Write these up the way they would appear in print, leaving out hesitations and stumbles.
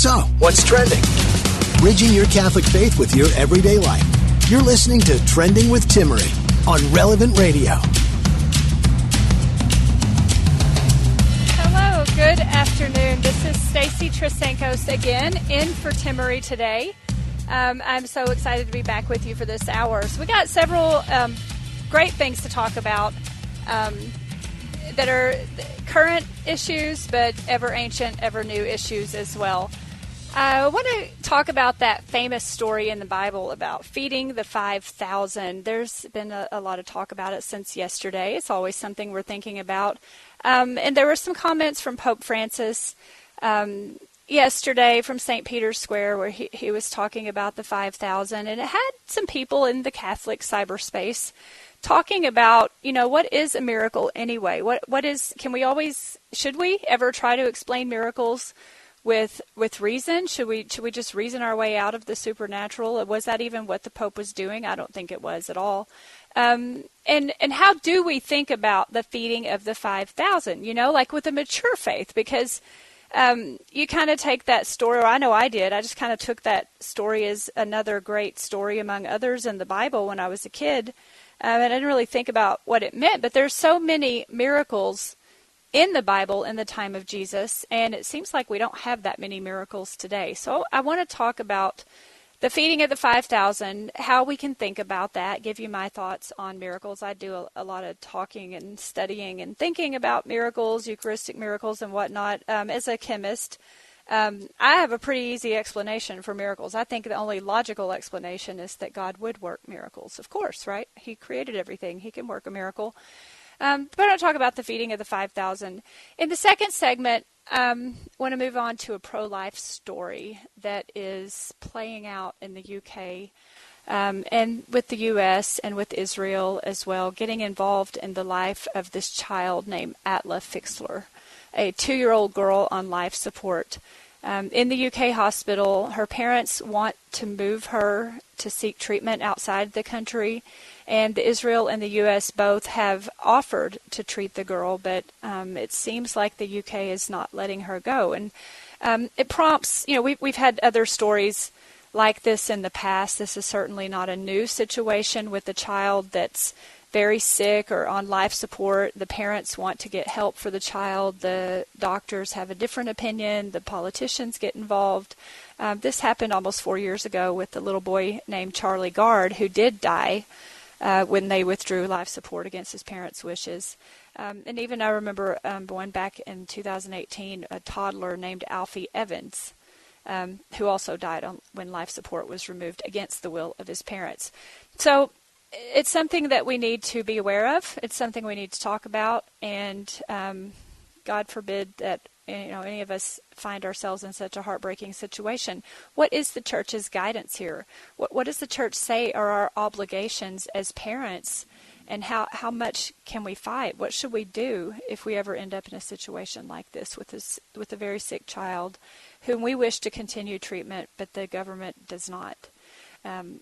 So, what's trending? Bridging your Catholic faith with your everyday life. You're listening to Trending with Timmerie on Relevant Radio. Hello, good afternoon. This is Stacy Trasancos again, in for Timmerie today. I'm so excited to be back with you for this hour. So we got several great things to talk about that are current issues, but ever ancient, ever new issues as well. I want to talk about that famous story in the Bible about feeding the 5,000. There's been a lot of talk about it since yesterday. It's always something we're thinking about. And there were some comments from Pope Francis yesterday from St. Peter's Square where he was talking about the 5,000. And it had some people in the Catholic cyberspace talking about, what is a miracle anyway? Should we ever try to explain miracles with reason? Should we just reason our way out of the supernatural? Was that even what the Pope was doing? I don't think it was at all. And how do we think about the feeding of the 5,000? Like with a mature faith, because you kind of take that story, or I know I did. I just kind of took that story as another great story among others in the Bible when I was a kid. And I didn't really think about what it meant, but there's so many miracles in the Bible in the time of Jesus, and it seems like we don't have that many miracles today. So I want to talk about the feeding of the 5,000, how we can think about that, give you my thoughts on miracles. I do a lot of talking and studying and thinking about miracles, Eucharistic miracles and whatnot. As a chemist, I have a pretty easy explanation for miracles. I think the only logical explanation is that God would work miracles. Of course, right? He created everything. He can work a miracle. But I'll talk about the feeding of the 5,000. In the second segment, I want to move on to a pro-life story that is playing out in the UK and with the U.S. and with Israel as well, getting involved in the life of this child named Atla Fixler, a 2-year-old girl on life support. In the UK hospital, her parents want to move her to seek treatment outside the country, and Israel and the U.S. both have offered to treat the girl, but it seems like the UK is not letting her go. And it prompts, we've had other stories like this in the past. This is certainly not a new situation with a child that's very sick or on life support. The parents want to get help for the child. The doctors have a different opinion. The politicians get involved. This happened almost 4 years ago with a little boy named Charlie Gard, who did die when they withdrew life support against his parents' wishes. And even I remember going back in 2018, a toddler named Alfie Evans, who also died when life support was removed against the will of his parents. So it's something that we need to be aware of. It's something we need to talk about, and God forbid that any of us find ourselves in such a heartbreaking situation. What is the church's guidance here? What does the church say are our obligations as parents, and how much can we fight? What should we do if we ever end up in a situation like this with a very sick child whom we wish to continue treatment, but the government does not?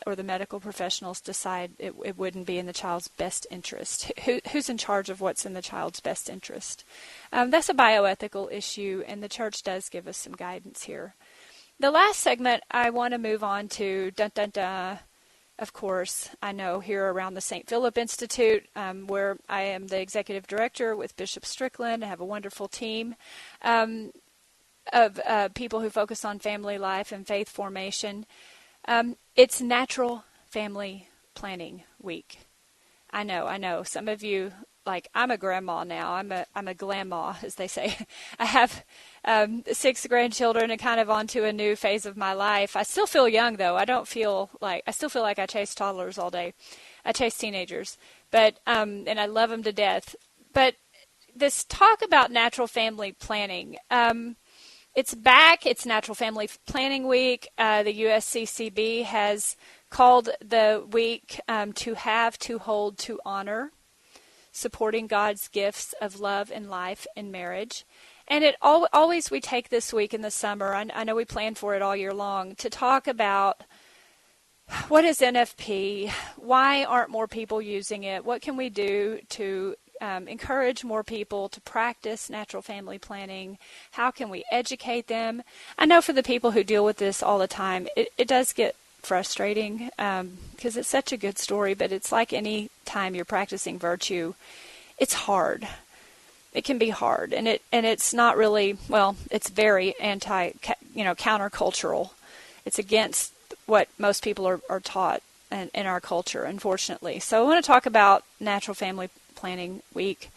Or the medical professionals decide it wouldn't be in the child's best interest. Who's in charge of what's in the child's best interest? That's a bioethical issue, and the church does give us some guidance here. The last segment I want to move on to, of course, I know here around the St. Philip Institute, where I am the executive director with Bishop Strickland. I have a wonderful team of people who focus on family life and faith formation. It's Natural Family Planning Week. I know. Some of you, I'm a grandma now. I'm a glamma, as they say. I have 6 grandchildren and kind of onto a new phase of my life. I still feel young, though. I still feel like I chase toddlers all day. I chase teenagers, but and I love them to death. But this talk about natural family planning, it's back. It's Natural Family Planning Week. The USCCB has called the week to have, to hold, to honor, supporting God's gifts of love and life in marriage. And it always we take this week in the summer, I know we plan for it all year long, to talk about what is NFP, why aren't more people using it, what can we do to encourage more people to practice natural family planning? How can we educate them? I know for the people who deal with this all the time, it does get frustrating because it's such a good story, but it's like any time you're practicing virtue, it's hard. It can be hard, and it's not really, well, it's very countercultural. It's against what most people are taught in our culture, unfortunately. So I want to talk about Natural Family Planning Week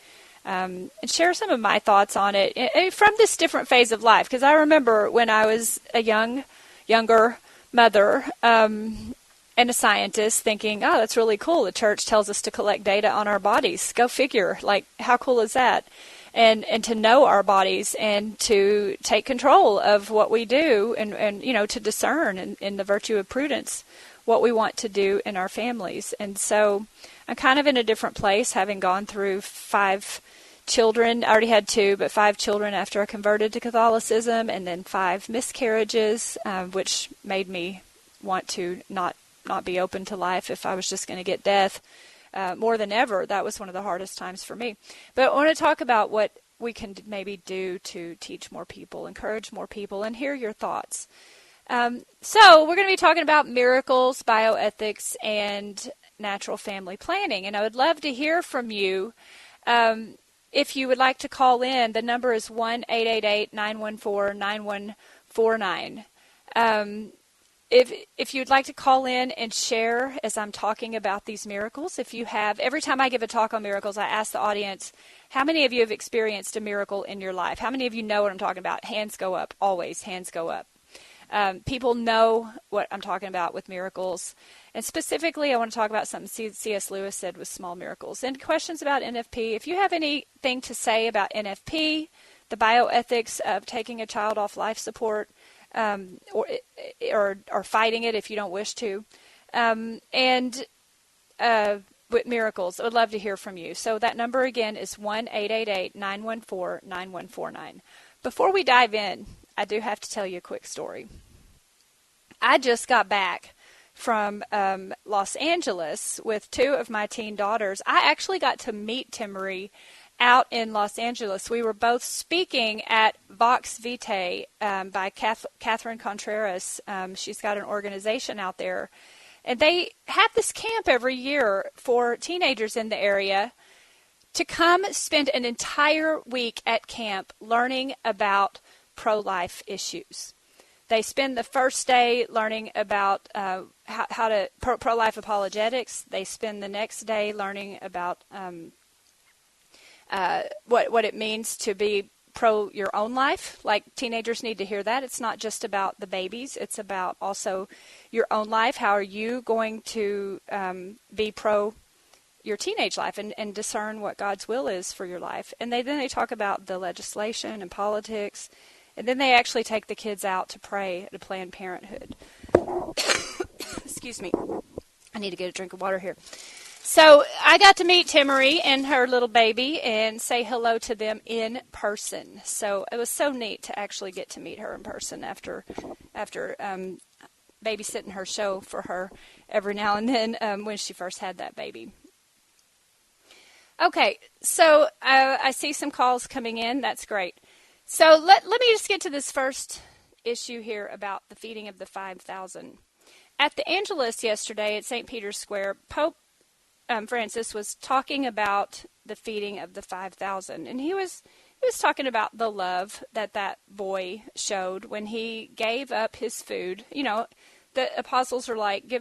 and share some of my thoughts on it from this different phase of life, because I remember when I was a younger mother and a scientist thinking, oh, that's really cool. The church tells us to collect data on our bodies. Go figure. Like, how cool is that? And to know our bodies and to take control of what we do and to discern in the virtue of prudence what we want to do in our families. And so I'm kind of in a different place, having gone through 5 children. I already had 2, but 5 children after I converted to Catholicism, and then 5 miscarriages, which made me want to not be open to life if I was just going to get death. More than ever, that was one of the hardest times for me. But I want to talk about what we can maybe do to teach more people, encourage more people, and hear your thoughts. So we're going to be talking about miracles, bioethics, and natural family planning. And I would love to hear from you. If you would like to call in, the number is 1-888-914-9149. If you'd like to call in and share as I'm talking about these miracles, if you have, every time I give a talk on miracles, I ask the audience, how many of you have experienced a miracle in your life? How many of you know what I'm talking about? Hands go up, always, hands go up. People know what I'm talking about with miracles. And specifically, I want to talk about something C.S. Lewis said with small miracles. And questions about NFP. If you have anything to say about NFP, the bioethics of taking a child off life support, or fighting it if you don't wish to, and with miracles, I would love to hear from you. So that number again is 1-888-914-9149. Before we dive in, I do have to tell you a quick story. I just got back from Los Angeles with 2 of my teen daughters. I actually got to meet Timmerie out in Los Angeles. We were both speaking at Vox Vitae by Catherine Contreras. She's got an organization out there. And they have this camp every year for teenagers in the area to come spend an entire week at camp learning about pro-life issues. They spend the first day learning about how to pro-life apologetics. They spend the next day learning about what it means to be pro your own life. Like, teenagers need to hear that. It's not just about the babies. It's about also your own life. How are you going to be pro your teenage life and discern what God's will is for your life? And then they talk about the legislation and politics. And then they actually take the kids out to pray at a Planned Parenthood. Excuse me. I need to get a drink of water here. So I got to meet Timmerie and her little baby and say hello to them in person. So it was so neat to actually get to meet her in person after babysitting her show for her every now and then when she first had that baby. Okay, so I see some calls coming in. That's great. So let me just get to this first issue here about the feeding of the 5,000. At the Angelus yesterday at St. Peter's Square, Pope Francis was talking about the feeding of the 5,000, and he was talking about the love that boy showed when he gave up his food. You know, the apostles are like,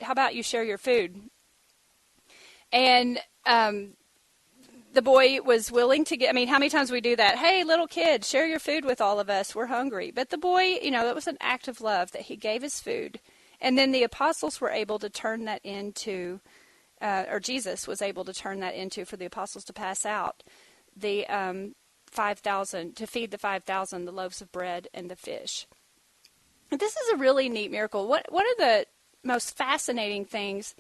how about you share your food? And the boy was willing to how many times we do that? Hey, little kid, share your food with all of us. We're hungry. But the boy, that was an act of love that he gave his food. And then the apostles were able to turn that into, or Jesus was able to turn that into, for the apostles to pass out the 5,000, to feed the 5,000, the loaves of bread and the fish. And this is a really neat miracle. One of the most fascinating things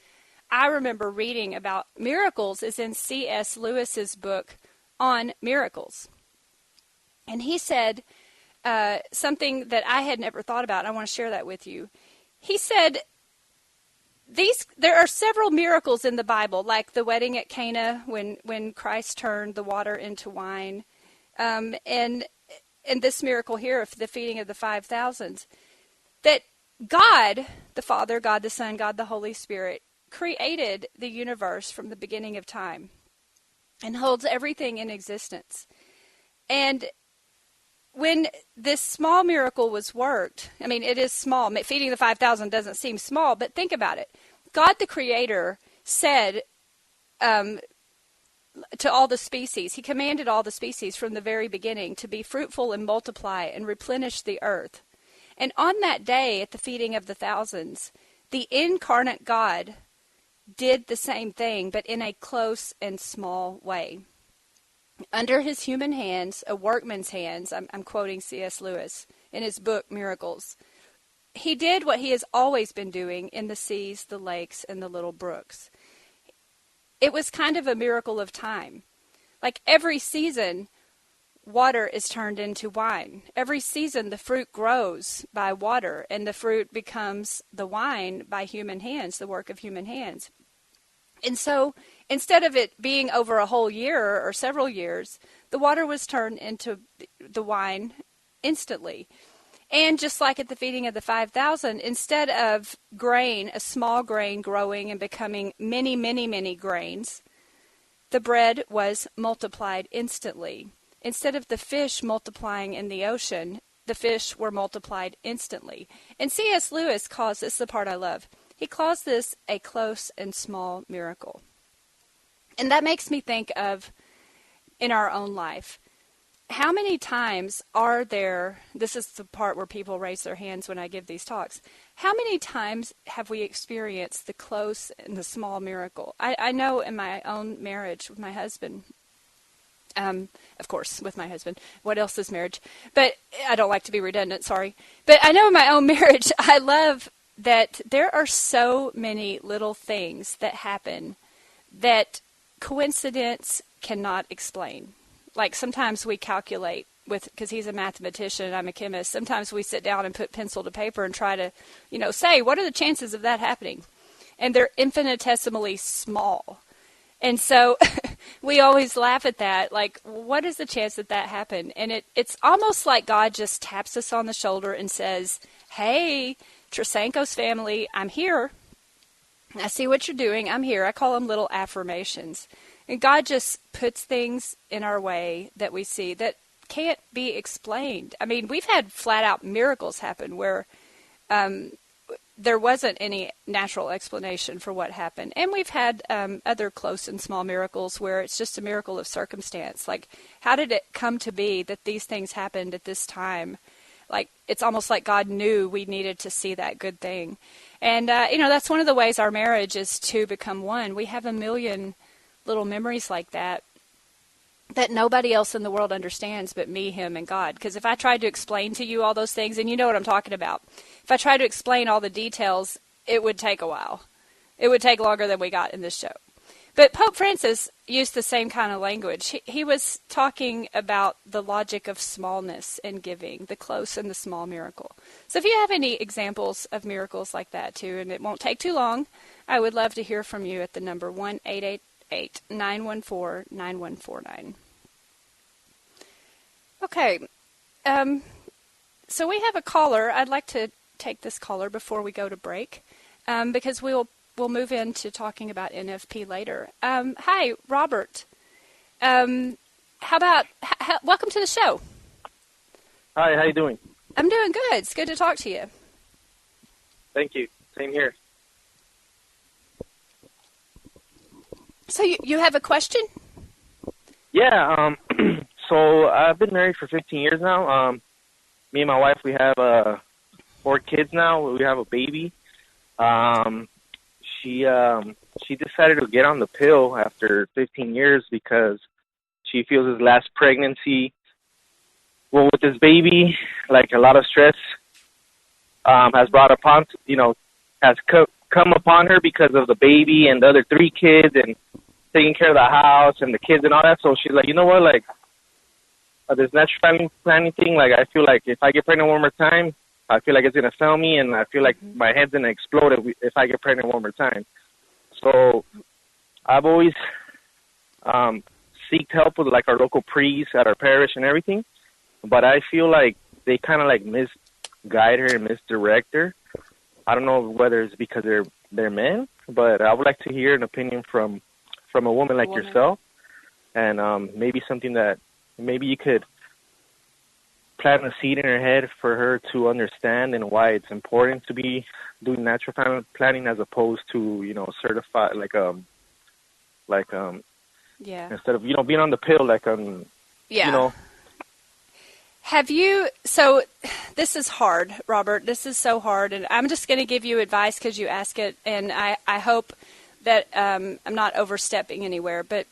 I remember reading about miracles is in C.S. Lewis's book on miracles. And he said something that I had never thought about. I want to share that with you. He said there are several miracles in the Bible, like the wedding at Cana when Christ turned the water into wine, and this miracle here of the feeding of the 5,000, that God the Father, God the Son, God the Holy Spirit created the universe from the beginning of time and holds everything in existence. And when this small miracle was worked, I mean, it is small. Feeding the 5,000 doesn't seem small, but think about it. God the Creator said to all the species, he commanded all the species from the very beginning to be fruitful and multiply and replenish the earth. And on that day, at the feeding of the thousands, the incarnate God did the same thing, but in a close and small way. Under his human hands, a workman's hands, I'm quoting C.S. Lewis in his book, Miracles, he did what he has always been doing in the seas, the lakes, and the little brooks. It was kind of a miracle of time. Like every season, water is turned into wine. Every season, the fruit grows by water, and the fruit becomes the wine by human hands, the work of human hands. And so instead of it being over a whole year or several years, the water was turned into the wine instantly. And just like at the feeding of the 5,000, instead of grain, a small grain growing and becoming many, many, many grains, the bread was multiplied instantly. Instead of the fish multiplying in the ocean, the fish were multiplied instantly. And C.S. Lewis calls this the part I love. He calls this a close and small miracle. And that makes me think of, in our own life, how many times are there, this is the part where people raise their hands when I give these talks, how many times have we experienced the close and the small miracle? I know in my own marriage with my husband, of course, with my husband, what else is marriage? But I don't like to be redundant, sorry. But I know in my own marriage, I love that there are so many little things that happen that coincidence cannot explain. Like sometimes we calculate because he's a mathematician and I'm a chemist, sometimes we sit down and put pencil to paper and try to, say, what are the chances of that happening? And they're infinitesimally small. And so we always laugh at that, like, what is the chance that happened? And it's almost like God just taps us on the shoulder and says, hey, Trasancos family, I'm here. I see what you're doing. I'm here. I call them little affirmations. And God just puts things in our way that we see that can't be explained. I mean, we've had flat-out miracles happen where there wasn't any natural explanation for what happened. And we've had other close and small miracles where it's just a miracle of circumstance. Like, how did it come to be that these things happened at this time? Like, it's almost like God knew we needed to see that good thing. And, that's one of the ways our marriage is to become one. We have a million little memories like that nobody else in the world understands but me, him, and God. Because if I tried to explain to you all those things, and you know what I'm talking about, if I tried to explain all the details, it would take a while. It would take longer than we got in this show. But Pope Francis used the same kind of language. He was talking about the logic of smallness in giving, the close and the small miracle. So if you have any examples of miracles like that too, and it won't take too long, I would love to hear from you at the number 1-888-914-9149. Okay, so we have a caller. I'd like to take this caller before we go to break, because we'll move into talking about NFP later. Hi, Robert. Welcome to the show. Hi, how you doing? I'm doing good. It's good to talk to you. Thank you. Same here. So you have a question? Yeah, so I've been married for 15 years now. Me and my wife, we have 4 kids now. We have a baby. She decided to get on the pill after 15 years because she feels his last pregnancy, well, with this baby, like a lot of stress has brought upon, has come upon her because of the baby and the other 3 kids and taking care of the house and the kids and all that. So she's like, you know what, this natural planning thing, I feel like if I get pregnant one more time, I feel like it's going to fail me, and I feel like my head's going to explode if I get pregnant one more time. So I've always seeked help with, like, our local priests at our parish and everything, but I feel like they kind of, like, misguide her and misdirect her. I don't know whether it's because they're men, but I would like to hear an opinion from a woman like yourself, and maybe something that maybe you could plant a seed in her head for her to understand, and why it's important to be doing natural family planning as opposed to, you know, certified, instead of, you know, being on the pill, you know. Have you, so this is hard, Robert. This is so hard, and I'm just going to give you advice because you ask it, and I hope that I'm not overstepping anywhere, but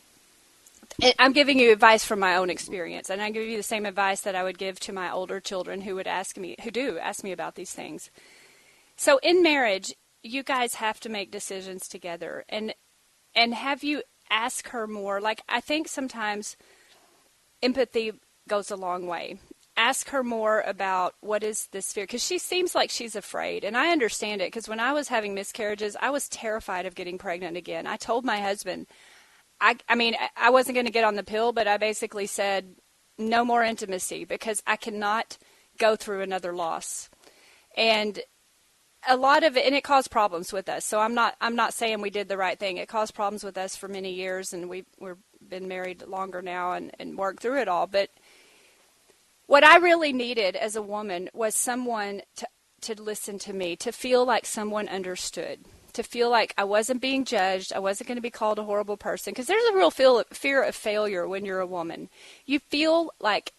I'm giving you advice from my own experience, and I give you the same advice that I would give to my older children who do ask me about these things. So in marriage, you guys have to make decisions together, and have you ask her more. Like, I think sometimes empathy goes a long way. Ask her more about what is this fear, because she seems like she's afraid, and I understand it, because when I was having miscarriages, I was terrified of getting pregnant again. I told my husband, I mean, I wasn't going to get on the pill, but I basically said, no more intimacy, because I cannot go through another loss. And a lot of it, and it caused problems with us. So I'm not saying we did the right thing. It caused problems with us for many years, and we've been married longer now and worked through it all. But what I really needed as a woman was someone to listen to me, to feel like someone understood, to feel like I wasn't being judged, I wasn't going to be called a horrible person, because there's a real fear of failure when you're a woman. You feel like,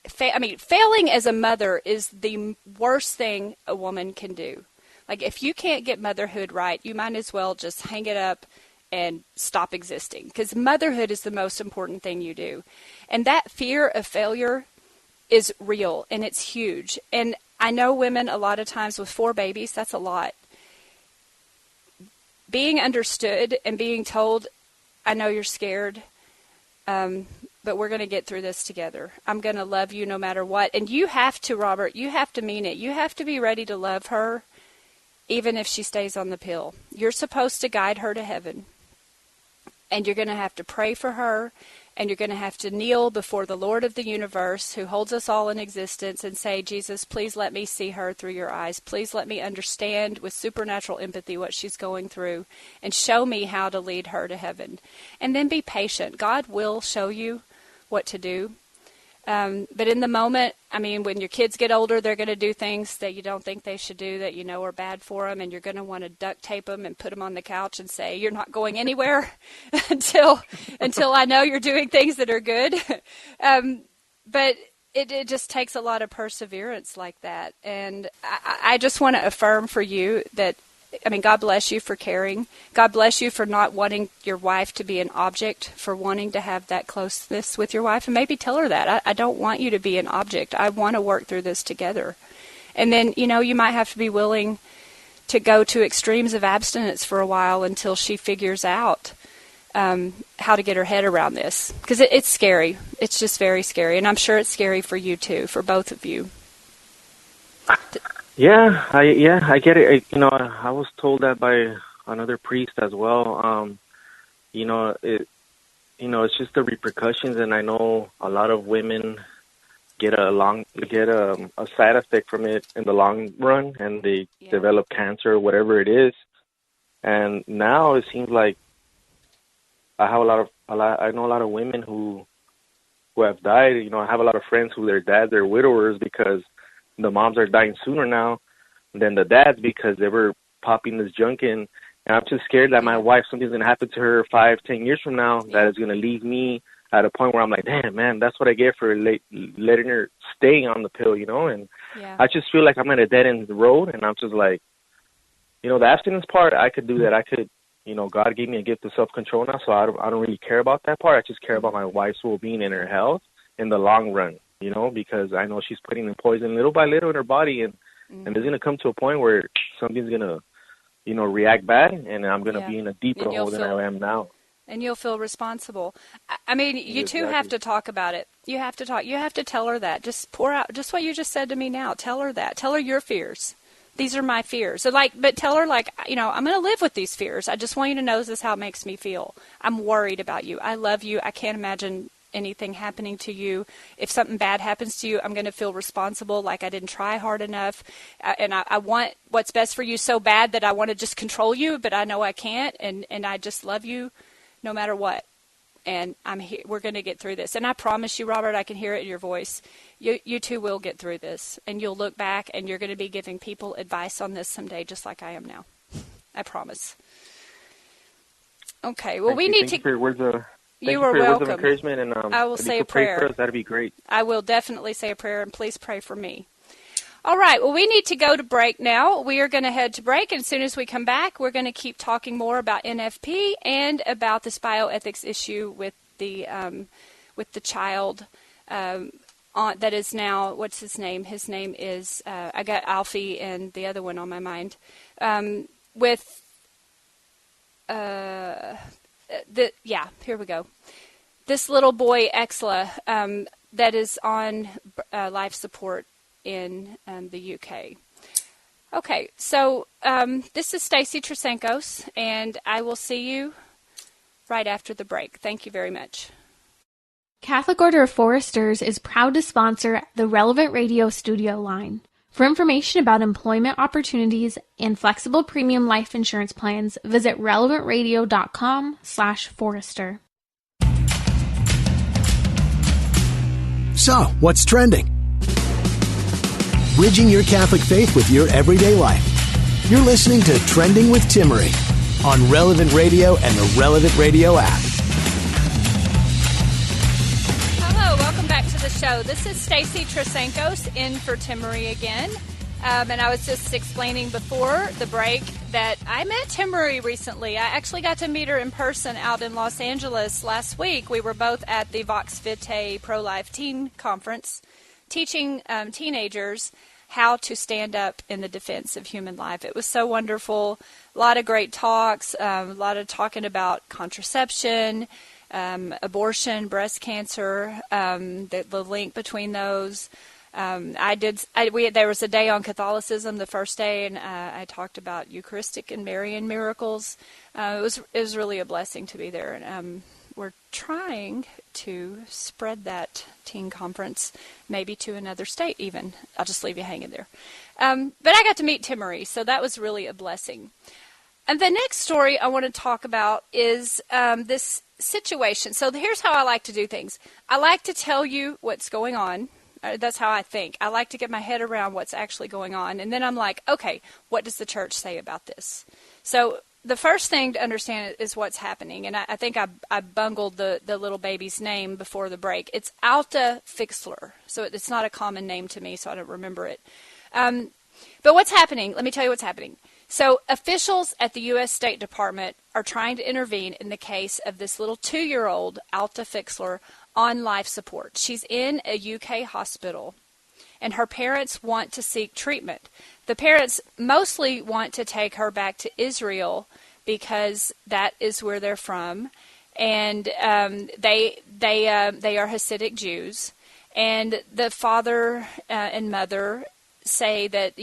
failing as a mother is the worst thing a woman can do. Like, if you can't get motherhood right, you might as well just hang it up and stop existing, because motherhood is the most important thing you do. And that fear of failure is real, and it's huge. And I know women a lot of times with 4 babies, that's a lot. Being understood and being told, I know you're scared, but we're going to get through this together. I'm going to love you no matter what. And you have to, Robert, you have to mean it. You have to be ready to love her even if she stays on the pill. You're supposed to guide her to heaven. And you're going to have to pray for her, and you're going to have to kneel before the Lord of the universe, who holds us all in existence, and say, Jesus, please let me see her through your eyes. Please let me understand with supernatural empathy what she's going through, and show me how to lead her to heaven. And then be patient. God will show you what to do. But in the moment, I mean, when your kids get older, they're going to do things that you don't think they should do, that you know are bad for them, and you're going to want to duct tape them and put them on the couch and say, you're not going anywhere until I know you're doing things that are good. But it just takes a lot of perseverance like that. And I just want to affirm for you that, I mean, God bless you for caring. God bless you for not wanting your wife to be an object, for wanting to have that closeness with your wife. And maybe tell her that. I don't want you to be an object. I want to work through this together. And then, you know, you might have to be willing to go to extremes of abstinence for a while until she figures out how to get her head around this. Because it's scary. It's just very scary. And I'm sure it's scary for you, too, for both of you. Yeah, I get it. I was told that by another priest as well. It's just the repercussions, and I know a lot of women get a side effect from it in the long run, and they develop cancer or whatever it is. And now it seems like I know a lot of women who have died. You know, I have a lot of friends who their dads are widowers because the moms are dying sooner now than the dads because they were popping this junk in. And I'm just scared that my wife, something's going to happen to her 5-10 years from now that is going to leave me at a point where I'm like, damn, man, that's what I get for letting her stay on the pill, you know? And I just feel like I'm at a dead-end road, and I'm just like, you know, the abstinence part, I could do that. I could, you know, God gave me a gift of self-control now, so I don't really care about that part. I just care about my wife's well-being and her health in the long run. You know, because I know she's putting in poison little by little in her body, and there's going to come to a point where something's going to, you know, react bad, and I'm going to be in a deeper hole than I am now. and you'll feel responsible. I mean, you two have to talk about it. You have to talk. You have to tell her that. Just pour out just what you just said to me now. Tell her that. Tell her your fears. These are my fears. So but tell her, I'm going to live with these fears. I just want you to know this is how it makes me feel. I'm worried about you. I love you. I can't imagine anything happening to you. If something bad happens to you, I'm going to feel responsible, like I didn't try hard enough. And I want what's best for you so bad that I want to just control you, but I know I can't. And I just love you no matter what. And I'm here. We're going to get through this. And I promise you, Robert, I can hear it in your voice. You two will get through this. And you'll look back and you're going to be giving people advice on this someday, just like I am now. I promise. Okay. Well, Thank you for your words of You are welcome. Words of encouragement, and I will say a prayer. Pray for us, that'd be great. I will definitely say a prayer, and please pray for me. All right. Well, we need to go to break now. We are going to head to break, and as soon as we come back, we're going to keep talking more about NFP and about this bioethics issue with the child that is now, what's his name? His name is, I got Alfie and the other one on my mind. Here we go. This little boy, Exla, that is on life support in the UK. Okay, so this is Stacy Trasancos, and I will see you right after the break. Thank you very much. Catholic Order of Foresters is proud to sponsor the Relevant Radio Studio line. For information about employment opportunities and flexible premium life insurance plans, visit relevantradio.com/Forester. So, what's trending? Bridging your Catholic faith with your everyday life. You're listening to Trending with Timmerie on Relevant Radio and the Relevant Radio app. Hello, welcome back to the show. This is Stacy Trasancos in for Timmerie again. And I was just explaining before the break that I met Timmerie recently. I actually got to meet her in person out in Los Angeles last week. We were both at the Vox Vitae Pro-Life Teen Conference teaching teenagers how to stand up in the defense of human life. It was so wonderful. A lot of great talks, a lot of talking about contraception, abortion, breast cancer, the link between those. There was a day on Catholicism, the first day, and I talked about Eucharistic and Marian miracles. It was really a blessing to be there, and we're trying to spread that teen conference maybe to another state even. I'll just leave you hanging there. But I got to meet Timmerie, so that was really a blessing. And the next story I want to talk about is this situation. So here's how I like to do things. I like to tell you what's going on. That's how I think. I like to get my head around what's actually going on. And then I'm like, okay, what does the church say about this? So the first thing to understand is what's happening. And I think I bungled the little baby's name before the break. It's Alta Fixler. So it's not a common name to me, so I don't remember it. But what's happening? Let me tell you what's happening. So officials at the U.S. State Department are trying to intervene in the case of this little 2-year-old, Alta Fixler, on life support. She's in a UK hospital, and her parents want to seek treatment. The parents mostly want to take her back to Israel because that is where they're from, and they are Hasidic Jews, and the father and mother say that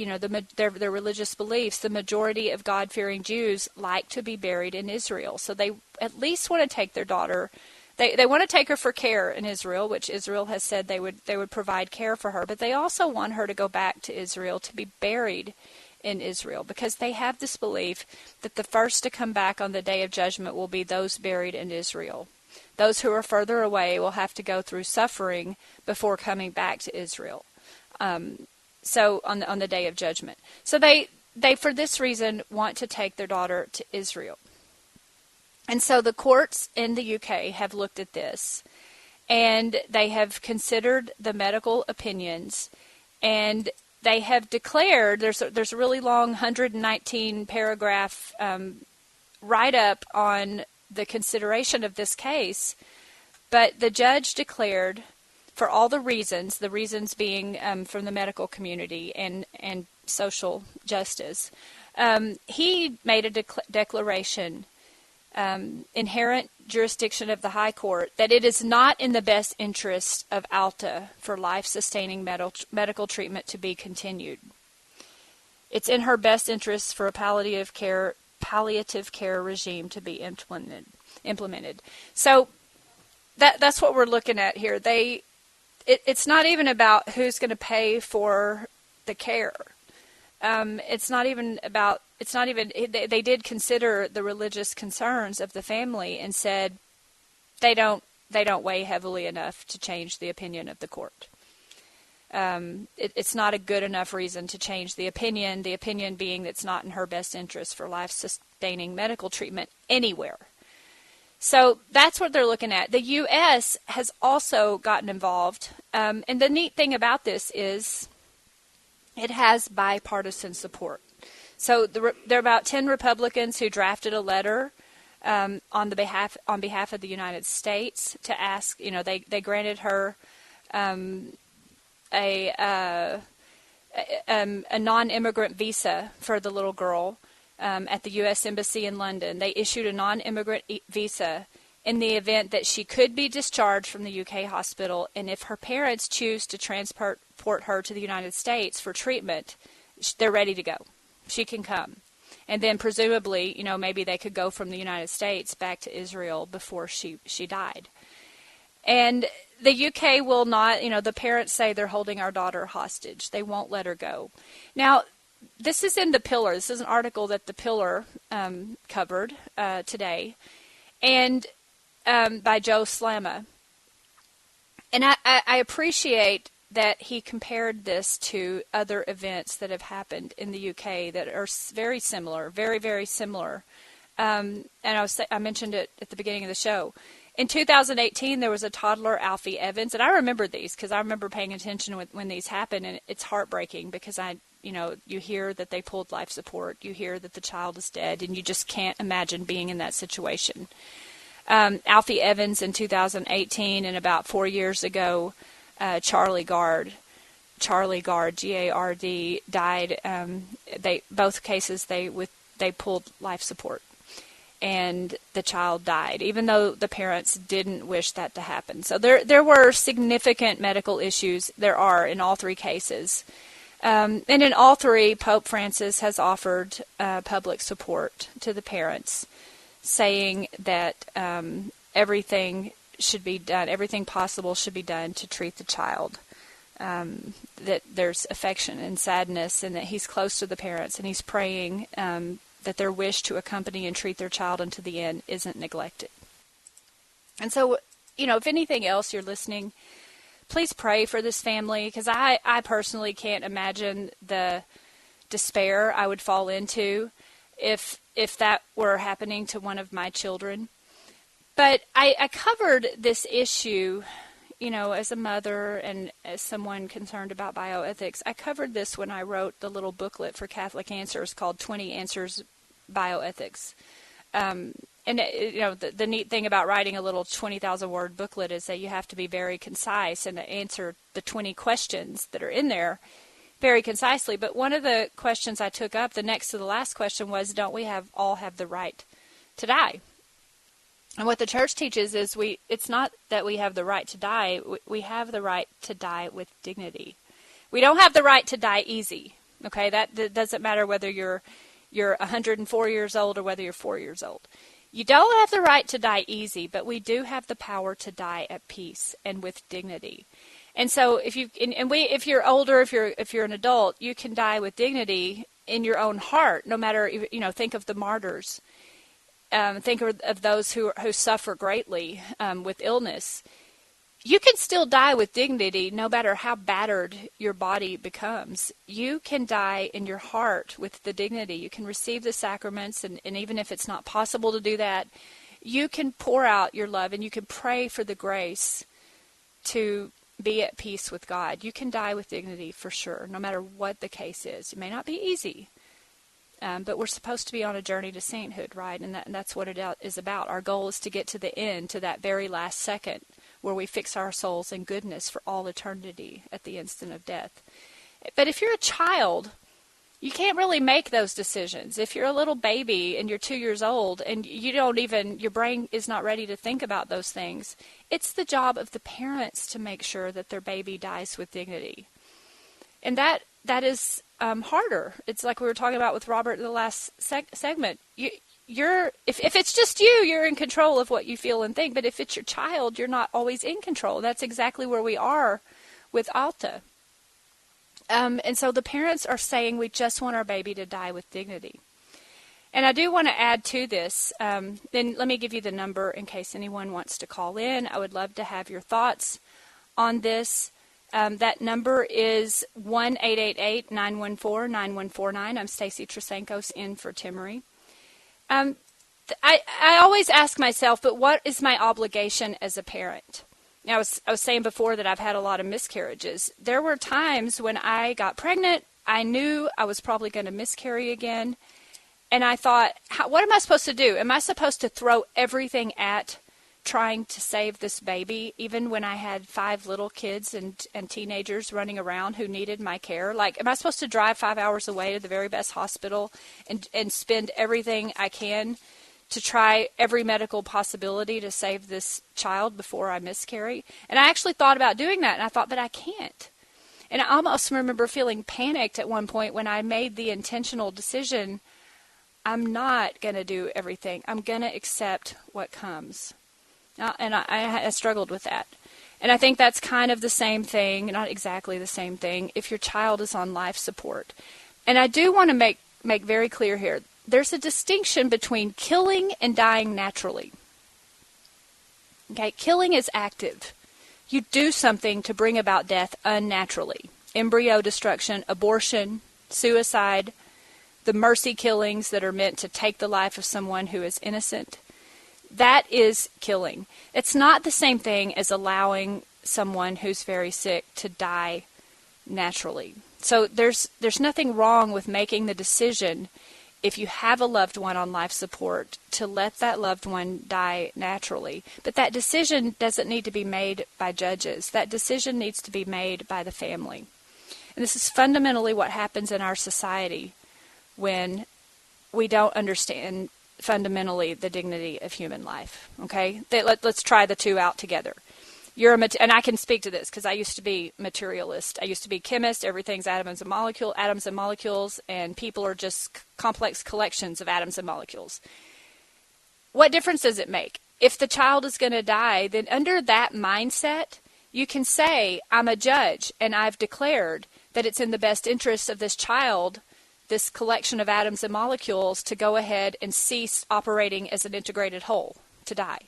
their religious beliefs, the majority of God-fearing Jews like to be buried in Israel, so they at least want to take their daughter. They want to take her for care in Israel, which Israel has said they would provide care for her, but they also want her to go back to Israel to be buried in Israel because they have this belief that the first to come back on the day of judgment will be those buried in Israel. Those who are further away will have to go through suffering before coming back to Israel. So on the day of judgment. So they for this reason want to take their daughter to Israel. And so the courts in the UK have looked at this, and they have considered the medical opinions, and they have declared, there's a really long 119-paragraph write-up on the consideration of this case, but the judge declared, for all the reasons being from the medical community and social justice, he made a declaration inherent jurisdiction of the High Court, that it is not in the best interest of Alta for life-sustaining medical treatment to be continued. It's in her best interest for a palliative care regime to be implemented. So that's what we're looking at here. It's not even about who's going to pay for the care. They did consider the religious concerns of the family and said they don't weigh heavily enough to change the opinion of the court. It's not a good enough reason to change the opinion being that it's not in her best interest for life-sustaining medical treatment anywhere. So that's what they're looking at. The U.S. has also gotten involved, and the neat thing about this is it has bipartisan support. So there are about 10 Republicans who drafted a letter on behalf of the United States to ask. They granted her a non-immigrant visa for the little girl at the U.S. Embassy in London. They issued a non-immigrant visa in the event that she could be discharged from the U.K. hospital, and if her parents choose to transport her to the United States for treatment, they're ready to go. She can come. And then presumably, maybe they could go from the United States back to Israel before she died. And the UK will not, the parents say they're holding our daughter hostage. They won't let her go. Now, this is in The Pillar. This is an article that The Pillar covered today, and by Joe Slama. And I appreciate that he compared this to other events that have happened in the UK that are very similar, very, very similar. And I mentioned it at the beginning of the show. In 2018, there was a toddler, Alfie Evans, and I remember these because I remember paying attention when these happened, and it's heartbreaking because you hear that they pulled life support, you hear that the child is dead, and you just can't imagine being in that situation. Alfie Evans in 2018, and about 4 years ago, Charlie Gard, G-A-R-D, died. Both cases they pulled life support, and the child died, even though the parents didn't wish that to happen. So there were significant medical issues. There are in all three cases, and in all three, Pope Francis has offered public support to the parents, saying that everything should be done, everything possible should be done to treat the child, that there's affection and sadness, and that he's close to the parents, and he's praying that their wish to accompany and treat their child unto the end isn't neglected. And so, if anything else you're listening, please pray for this family, because I personally can't imagine the despair I would fall into if that were happening to one of my children. But I covered this issue, as a mother and as someone concerned about bioethics. I covered this when I wrote the little booklet for Catholic Answers called 20 Answers Bioethics. And the neat thing about writing a little 20,000-word booklet is that you have to be very concise and to answer the 20 questions that are in there very concisely. But one of the questions I took up, the next to the last question, was, don't we all have the right to die? And what the church teaches is it's not that we have the right to die, we have the right to die with dignity. We don't have the right to die easy, okay? That doesn't matter whether you're 104 years old or whether you're 4 years old. You don't have the right to die easy, but we do have the power to die at peace and with dignity. And so if you're older, if you're an adult, you can die with dignity in your own heart, no matter, think of the martyrs. Think of those who suffer greatly with illness. You can still die with dignity no matter how battered your body becomes. You can die in your heart with the dignity. You can receive the sacraments, and even if it's not possible to do that, you can pour out your love and you can pray for the grace to be at peace with God. You can die with dignity for sure, no matter what the case is. It may not be easy. But we're supposed to be on a journey to sainthood, right? And that's what it is about. Our goal is to get to the end, to that very last second, where we fix our souls in goodness for all eternity at the instant of death. But if you're a child, You can't really make those decisions. If you're a little baby and you're 2 years old and your brain is not ready to think about those things, it's the job of the parents to make sure that their baby dies with dignity. And that is harder. It's like we were talking about with Robert in the last segment. If it's just you, you're in control of what you feel and think. But if it's your child, you're not always in control. That's exactly where we are with Alta. And so the parents are saying we just want our baby to die with dignity. And I do want to add to this, then let me give you the number in case anyone wants to call in. I would love to have your thoughts on this. That number is 1-888-914-9149. I'm Stacy Trasancos in for Timmerie. I always ask myself, but what is my obligation as a parent? Now, I was saying before that I've had a lot of miscarriages. There were times when I got pregnant, I knew I was probably going to miscarry again, and I thought, what am I supposed to do? Am I supposed to throw everything at trying to save this baby, even when I had 5 little kids and teenagers running around who needed my care? Like, am I supposed to drive 5 hours away to the very best hospital and spend everything I can to try every medical possibility to save this child before I miscarry? And I actually thought about doing that, and I thought, but I can't. And I almost remember feeling panicked at one point when I made the intentional decision, I'm not going to do everything. I'm going to accept what comes. And I struggled with that. And I think that's kind of the same thing, not exactly the same thing, if your child is on life support. And I do want to make very clear here, there's a distinction between killing and dying naturally. Okay, killing is active. You do something to bring about death unnaturally. Embryo destruction, abortion, suicide, the mercy killings that are meant to take the life of someone who is innocent. That is killing. It's not the same thing as allowing someone who's very sick to die naturally. So there's nothing wrong with making the decision, if you have a loved one on life support, to let that loved one die naturally. But that decision doesn't need to be made by judges. That decision needs to be made by the family. And this is fundamentally what happens in our society when we don't understand fundamentally the dignity of human life. Okay? Let's try the two out together. And I can speak to this because I used to be materialist. I used to be chemist. Everything's atoms and molecules, and people are just complex collections of atoms and molecules. What difference does it make? If the child is going to die, then under that mindset, you can say, I'm a judge, and I've declared that it's in the best interest of this child, this collection of atoms and molecules, to go ahead and cease operating as an integrated whole, to die.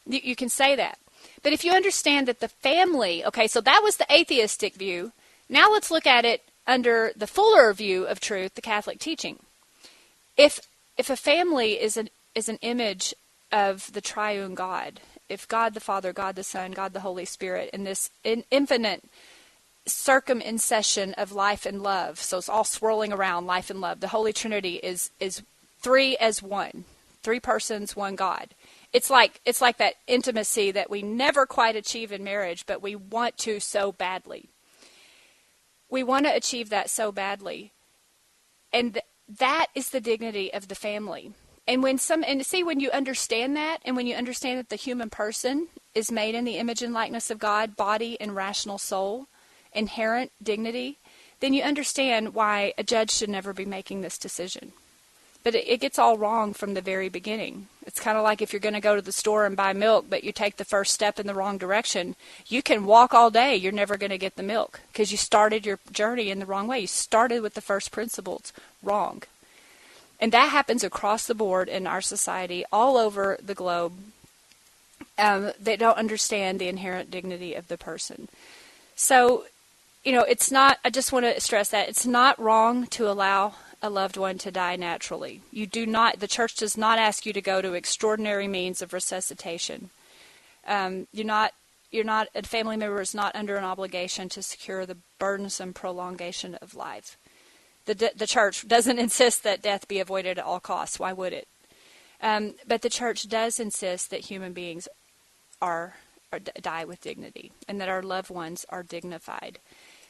You can say that. But if you understand that the family, okay, so that was the atheistic view. Now let's look at it under the fuller view of truth, the Catholic teaching. If a family is an image of the triune God, if God the Father, God the Son, God the Holy Spirit, in this infinite circumincession of life and love, so it's all swirling around life and love. The Holy Trinity is 3 as 1, 3 persons, 1 God. It's like that intimacy that we never quite achieve in marriage, but we want to so badly. We want to achieve that so badly. And that is the dignity of the family. And when you understand that, and when you understand that the human person is made in the image and likeness of God, body and rational soul, inherent dignity, then you understand why a judge should never be making this decision. But it gets all wrong from the very beginning. It's kind of like if you're going to go to the store and buy milk, but you take the first step in the wrong direction. You can walk all day. You're never going to get the milk because you started your journey in the wrong way. You started with the first principles wrong. And that happens across the board in our society, all over the globe. They don't understand the inherent dignity of the person. So, it's not, I just want to stress that it's not wrong to allow a loved one to die naturally. The church does not ask you to go to extraordinary means of resuscitation. A family member is not under an obligation to secure the burdensome prolongation of life. The church doesn't insist that death be avoided at all costs. Why would it? But the church does insist that human beings die with dignity and that our loved ones are dignified.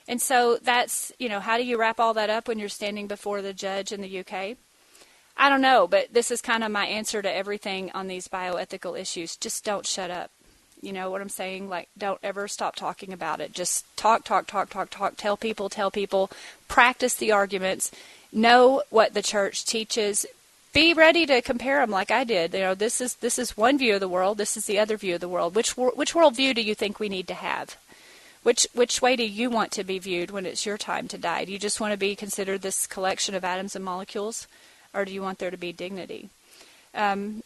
And so that's, how do you wrap all that up when you're standing before the judge in the UK? I don't know, but this is kind of my answer to everything on these bioethical issues. Just don't shut up. You know what I'm saying? Like, don't ever stop talking about it. Just talk. Tell people. Practice the arguments. Know what the church teaches. Be ready to compare them like I did. This is one view of the world. This is the other view of the world. Which worldview do you think we need to have? Which way do you want to be viewed when it's your time to die? Do you just want to be considered this collection of atoms and molecules, or do you want there to be dignity? And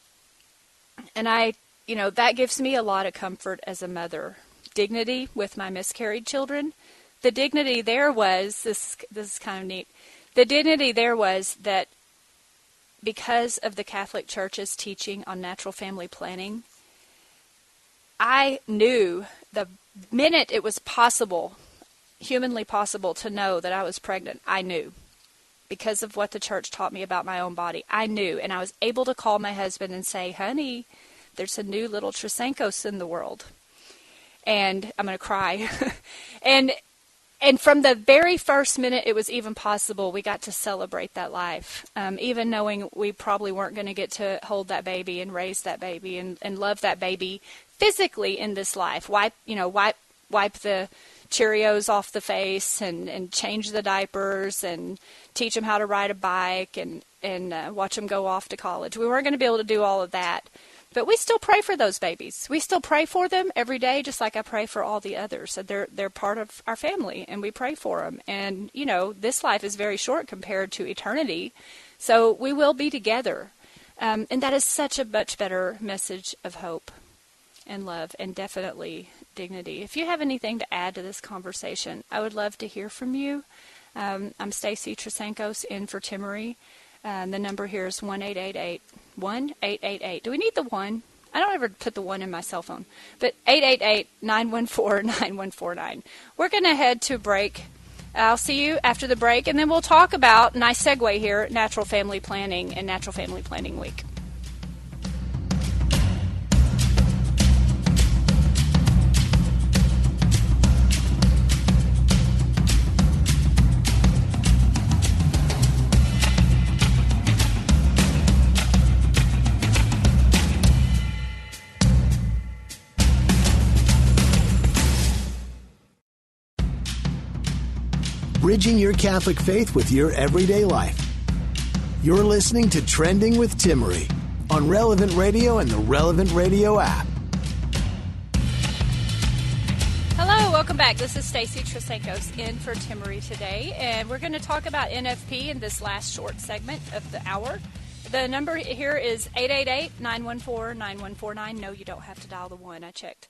that gives me a lot of comfort as a mother. Dignity with my miscarried children. The dignity there was, this is kind of neat, the dignity there was that because of the Catholic Church's teaching on natural family planning, I knew the minute it was possible, humanly possible, to know that I was pregnant, I knew. Because of what the church taught me about my own body, I knew. And I was able to call my husband and say, honey, there's a new little Trasancos in the world. And I'm going to cry. And from the very first minute it was even possible, we got to celebrate that life. Even knowing we probably weren't going to get to hold that baby and raise that baby and love that baby physically in this life. Wipe the Cheerios off the face and change the diapers and teach them how to ride a bike and watch them go off to college. We weren't going to be able to do all of that. But we still pray for those babies. We still pray for them every day, just like I pray for all the others. So they're part of our family, and we pray for them. And, this life is very short compared to eternity. So we will be together. And that is such a much better message of hope and love and definitely dignity. If you have anything to add to this conversation, I would love to hear from you. I'm Stacy Trasancos in for Timmerie. The number here is 1-888-1888. Do we need the 1? I don't ever put the 1 in my cell phone. But 888-914-9149. We're going to head to break. I'll see you after the break, and then we'll talk about, nice segue here, natural family planning and Natural Family Planning Week. Bridging your Catholic faith with your everyday life. You're listening to Trending with Timmerie on Relevant Radio and the Relevant Radio app. Hello, welcome back. This is Stacy Trasancos in for Timmerie today, and we're going to talk about NFP in this last short segment of the hour. The number here is 888-914-9149. No, you don't have to dial the 1. I checked.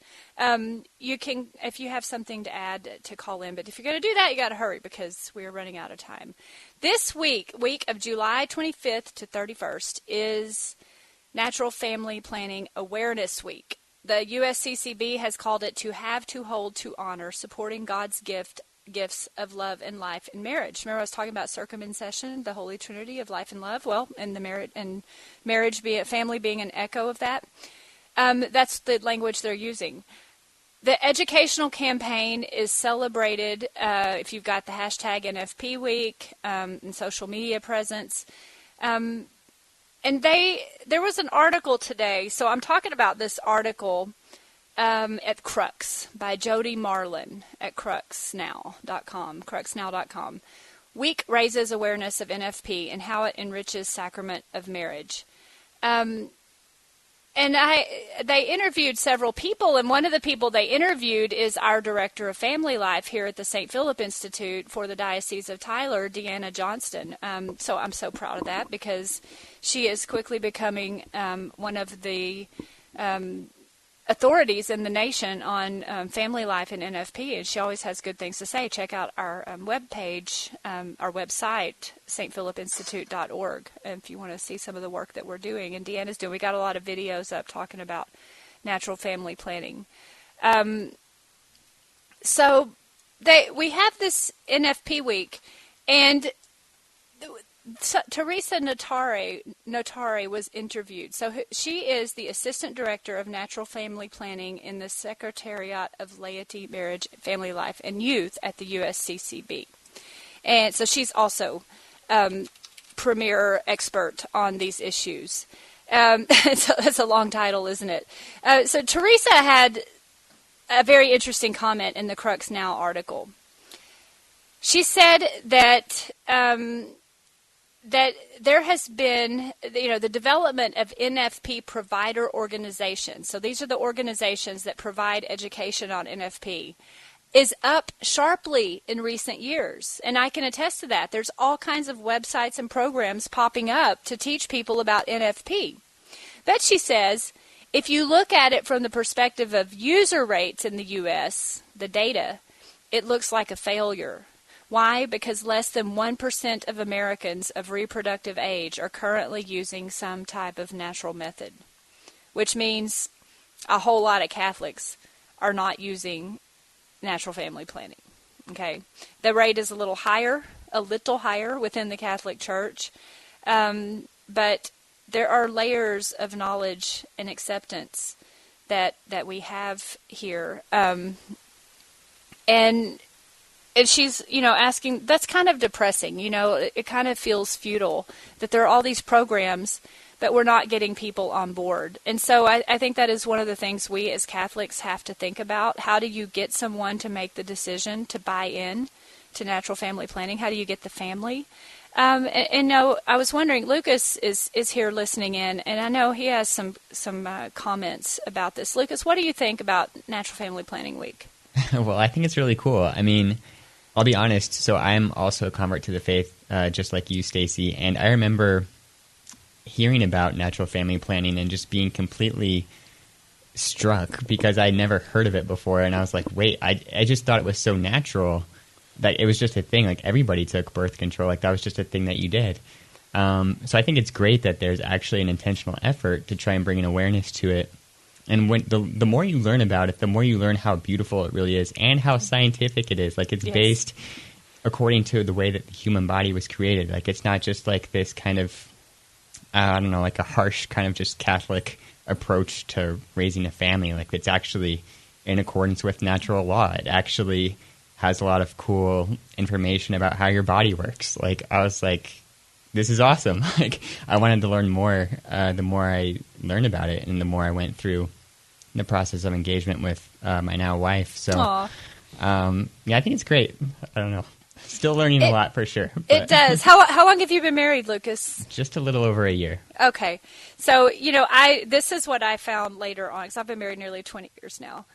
You can, if you have something to add, to call in. But if you're going to do that, you got to hurry because we are running out of time. This week of July 25th to 31st, is Natural Family Planning Awareness Week. The USCCB has called it To Have, To Hold, To Honor, supporting God's gifts of love and life in marriage. Remember I was talking about circumcision, the Holy Trinity of life and love? Well, and the marriage family being an echo of that. That's the language they're using. The educational campaign is celebrated if you've got the hashtag NFP Week and social media presence. And there was an article today, so I'm talking about this article at Crux by Jody Marlin at cruxnow.com. Week raises awareness of NFP and how it enriches sacrament of marriage. And they interviewed several people, and one of the people they interviewed is our director of family life here at the St. Philip Institute for the Diocese of Tyler, Deanna Johnston. So I'm so proud of that because she is quickly becoming one of the authorities in the nation on family life and NFP, and she always has good things to say. Check out our webpage, our website, stphilipinstitute.org, if you want to see some of the work that we're doing. And Deanna's doing. We got a lot of videos up talking about natural family planning. So we have this NFP week, and Teresa Notari was interviewed. So she is the Assistant Director of Natural Family Planning in the Secretariat of Laity, Marriage, Family Life, and Youth at the USCCB. And so she's also premier expert on these issues. So that's a long title, isn't it? So Teresa had a very interesting comment in the Crux Now article. She said that that there has been, the development of NFP provider organizations. So these are the organizations that provide education on NFP, is up sharply in recent years. And I can attest to that. There's all kinds of websites and programs popping up to teach people about NFP. But she says, if you look at it from the perspective of user rates in the U.S., the data, it looks like a failure. Why? Because less than 1% of Americans of reproductive age are currently using some type of natural method, which means a whole lot of Catholics are not using natural family planning. Okay, the rate is a little higher within the Catholic Church, but there are layers of knowledge and acceptance that we have here, and she's, asking, that's kind of depressing. It kind of feels futile that there are all these programs, but we're not getting people on board. And so I think that is one of the things we as Catholics have to think about. How do you get someone to make the decision to buy in to natural family planning? How do you get the family? I was wondering, Lucas is here listening in, and I know he has some comments about this. Lucas, what do you think about Natural Family Planning Week? Well, I think it's really cool. I mean, I'll be honest. So I'm also a convert to the faith, just like you, Stacy. And I remember hearing about natural family planning and just being completely struck because I'd never heard of it before. And I was like, wait, I just thought it was so natural that it was just a thing. Like everybody took birth control. Like that was just a thing that you did. So I think it's great that there's actually an intentional effort to try and bring an awareness to it. And when the more you learn about it, the more you learn how beautiful it really is and how scientific it is. Like it's based according to the way that the human body was created. Like it's not just like this kind of, like a harsh kind of just Catholic approach to raising a family. Like it's actually in accordance with natural law. It actually has a lot of cool information about how your body works. Like I was like, this is awesome. Like I wanted to learn more. The more I learned about it and the more I went through the process of engagement with my now wife. So, I think it's great. I don't know. Still learning a lot for sure. It does. How long have you been married, Lucas? Just a little over a year. Okay. So, this is what I found later on, because I've been married nearly 20 years now.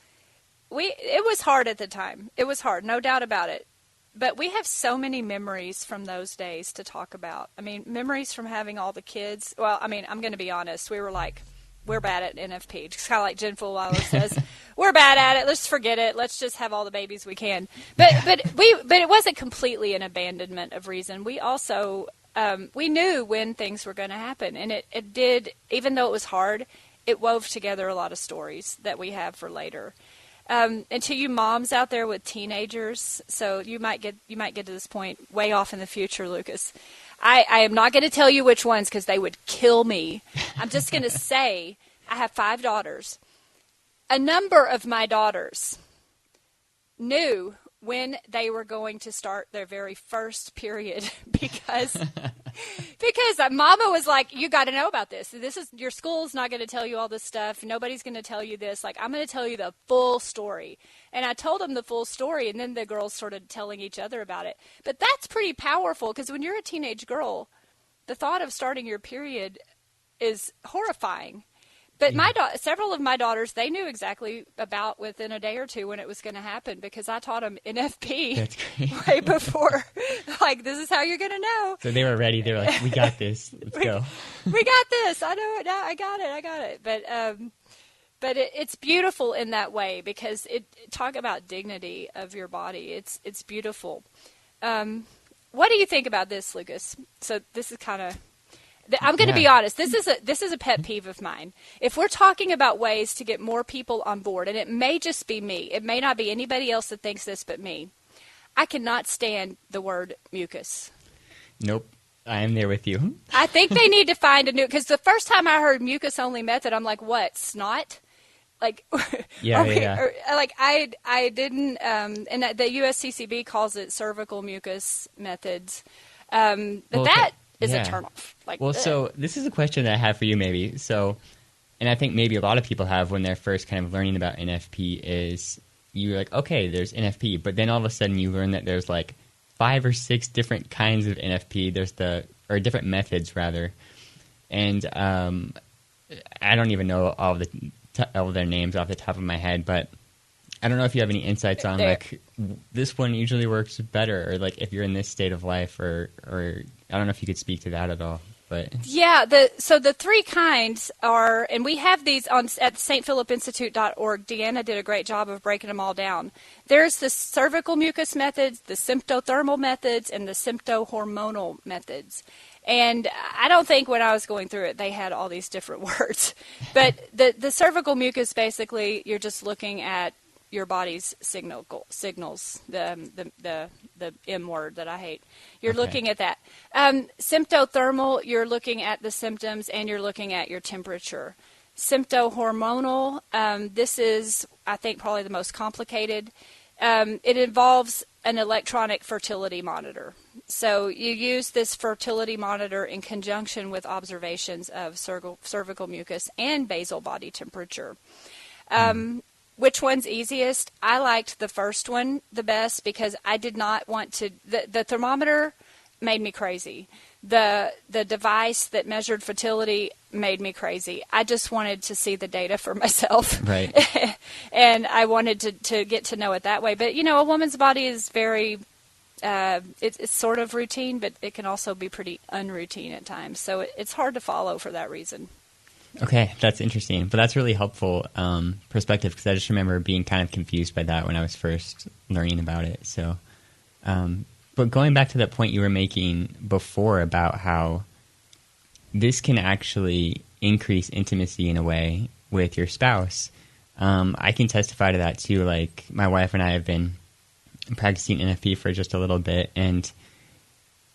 It was hard at the time. It was hard, no doubt about it. But we have so many memories from those days to talk about. I mean, memories from having all the kids. Well, I mean, I'm going to be honest. We were like, we're bad at NFP. Just kind of like Jen Fulwiler says, we're bad at it. Let's forget it. Let's just have all the babies we can. But it wasn't completely an abandonment of reason. We also we knew when things were going to happen, and it did. Even though it was hard, it wove together a lot of stories that we have for later. And to you moms out there with teenagers, so you might get to this point way off in the future, Lucas. I am not going to tell you which ones because they would kill me. I'm just going to say I have 5 daughters. A number of my daughters knew when they were going to start their very first period because Mama was like, you got to know about this. Your school's not going to tell you all this stuff. Nobody's going to tell you this. Like, I'm going to tell you the full story. And I told them the full story, and then the girls started telling each other about it. But that's pretty powerful because when you're a teenage girl, the thought of starting your period is horrifying. But several of my daughters, they knew exactly about within a day or two when it was going to happen because I taught them NFP way before. Like, this is how you're going to know. So they were ready. They were like, we got this. Let's go. We got this. I know it now. I got it. But it's beautiful in that way because talk about dignity of your body. It's beautiful. What do you think about this, Lucas? So this is kind of... I'm going to be honest. This is a pet peeve of mine. If we're talking about ways to get more people on board, and it may just be me, it may not be anybody else that thinks this but me, I cannot stand the word mucus. Nope. I am there with you. I think they need to find a new, because the first time I heard mucus-only method, I'm like, what, snot? Like, Yeah. Or, like I didn't, and the USCCB calls it cervical mucus methods. But that is a turnoff. Like, well, so this is a question that I have for you, maybe. So, and I think maybe a lot of people have when they're first kind of learning about NFP is you're like, okay, there's NFP, but then all of a sudden you learn that there's like 5 or 6 different kinds of NFP. Or different methods rather, and I don't even know all of their names off the top of my head, but I don't know if you have any insights on like this one usually works better, or like if you're in this state of life, or I don't know if you could speak to that at all. But yeah, so the 3 kinds are, and we have these at stphilipinstitute.org. Deanna did a great job of breaking them all down. There's the cervical mucus methods, the symptothermal methods, and the symptohormonal methods. And I don't think when I was going through it, they had all these different words. But the cervical mucus, basically, you're just looking at your body's signals, the M word that I hate. You're looking at that. Symptothermal, you're looking at the symptoms and you're looking at your temperature. Symptohormonal, this is, I think, probably the most complicated. It involves an electronic fertility monitor. So you use this fertility monitor in conjunction with observations of cervical mucus and basal body temperature. Which one's easiest? I liked the first one the best because I did not want to. The thermometer made me crazy. The device that measured fertility made me crazy. I just wanted to see the data for myself. Right. And I wanted to get to know it that way. But, a woman's body is very, it's sort of routine, but it can also be pretty unroutine at times. So it's hard to follow for that reason. Okay, that's interesting. But that's really helpful perspective, because I just remember being kind of confused by that when I was first learning about it. So, but going back to that point you were making before about how this can actually increase intimacy in a way with your spouse, I can testify to that too. Like, my wife and I have been practicing NFP for just a little bit, and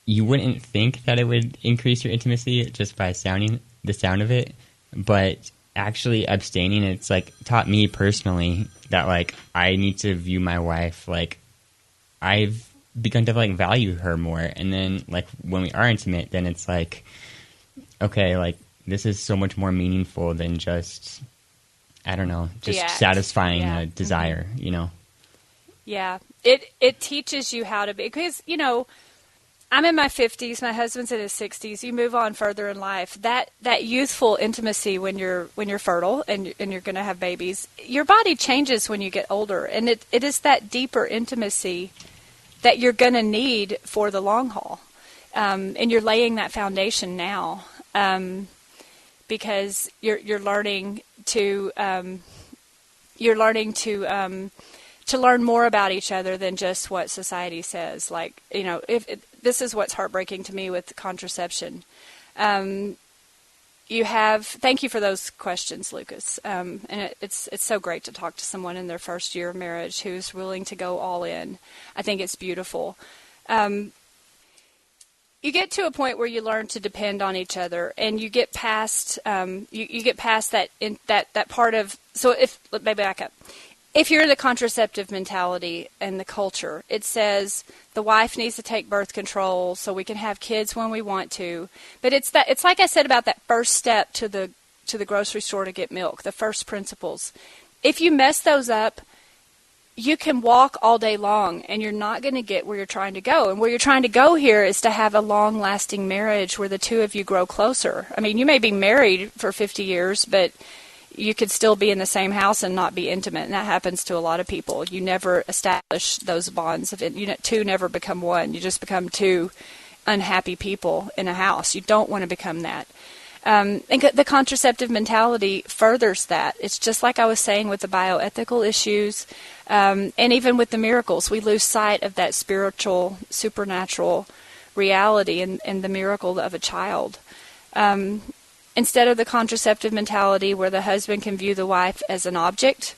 you wouldn't think that it would increase your intimacy just by the sound of it. But actually abstaining, it's like taught me personally that like I need to view my wife like I've begun to like value her more. And then like when we are intimate, then it's like, okay, like this is so much more meaningful than just, I don't know, just satisfying a desire, Yeah, it teaches you how to be, because I'm in my 50s, my husband's in his 60s. You move on further in life. That youthful intimacy when you're fertile and you're going to have babies, your body changes when you get older, and it is that deeper intimacy that you're going to need for the long haul. And you're laying that foundation now, because you're learning to learn more about each other than just what society says. Like, this is what's heartbreaking to me with contraception. Thank you for those questions, Lucas. And it's so great to talk to someone in their first year of marriage who's willing to go all in. I think it's beautiful. You get to a point where you learn to depend on each other, and you get past you get past that part of. So maybe back up. If you're in the contraceptive mentality and the culture, it says the wife needs to take birth control so we can have kids when we want to. But it's like I said about that first step to the grocery store to get milk, the first principles. If you mess those up, you can walk all day long and you're not going to get where you're trying to go. And where you're trying to go here is to have a long-lasting marriage where the two of you grow closer. I mean, you may be married for 50 years, but you could still be in the same house and not be intimate, and that happens to a lot of people. You never establish those bonds. Two never become one. You just become two unhappy people in a house. You don't want to become that. And the contraceptive mentality furthers that. It's just like I was saying with the bioethical issues, and even with the miracles. We lose sight of that spiritual, supernatural reality and the miracle of a child. Instead of the contraceptive mentality where the husband can view the wife as an object,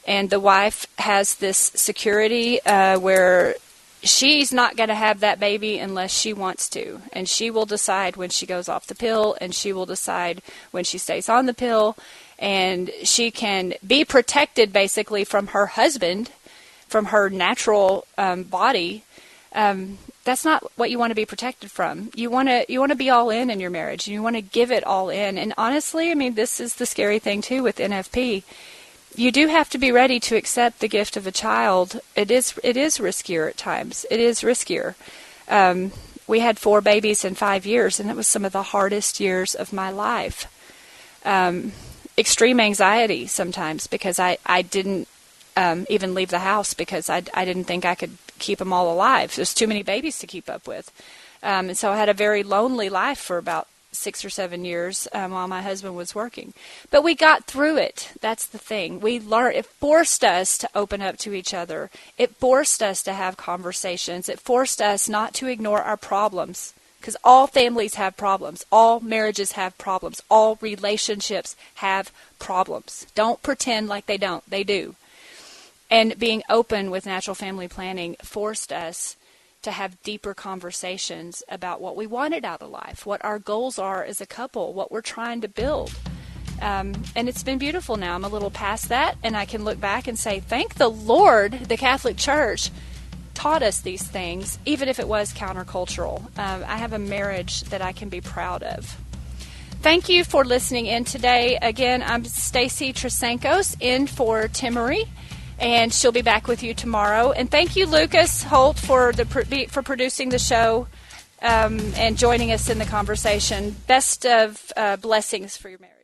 and the wife has this security where she's not going to have that baby unless she wants to. And she will decide when she goes off the pill, and she will decide when she stays on the pill. And she can be protected basically from her husband, from her natural body. That's not what you want to be protected from. You want to be all in your marriage, and you want to give it all in. And honestly, I mean, this is the scary thing too with NFP. You do have to be ready to accept the gift of a child. It is riskier at times. It is riskier. We had 4 babies in 5 years, and it was some of the hardest years of my life. Extreme anxiety sometimes because I didn't even leave the house because I didn't think I could keep them all alive. There's too many babies to keep up with. And so I had a very lonely life for about 6 or 7 years while my husband was working. But we got through it. That's the thing. We learned. It forced us to open up to each other. It forced us to have conversations. It forced us not to ignore our problems. Because all families have problems. All marriages have problems. All relationships have problems. Don't pretend like they don't. They do. And being open with natural family planning forced us to have deeper conversations about what we wanted out of life, what our goals are as a couple, what we're trying to build. And it's been beautiful now. I'm a little past that, and I can look back and say, thank the Lord, the Catholic Church taught us these things, even if it was countercultural. I have a marriage that I can be proud of. Thank you for listening in today. Again, I'm Stacy Trasancos in for Timmerie, and she'll be back with you tomorrow. And thank you, Lucas Holt, for producing the show and joining us in the conversation. Best of blessings for your marriage.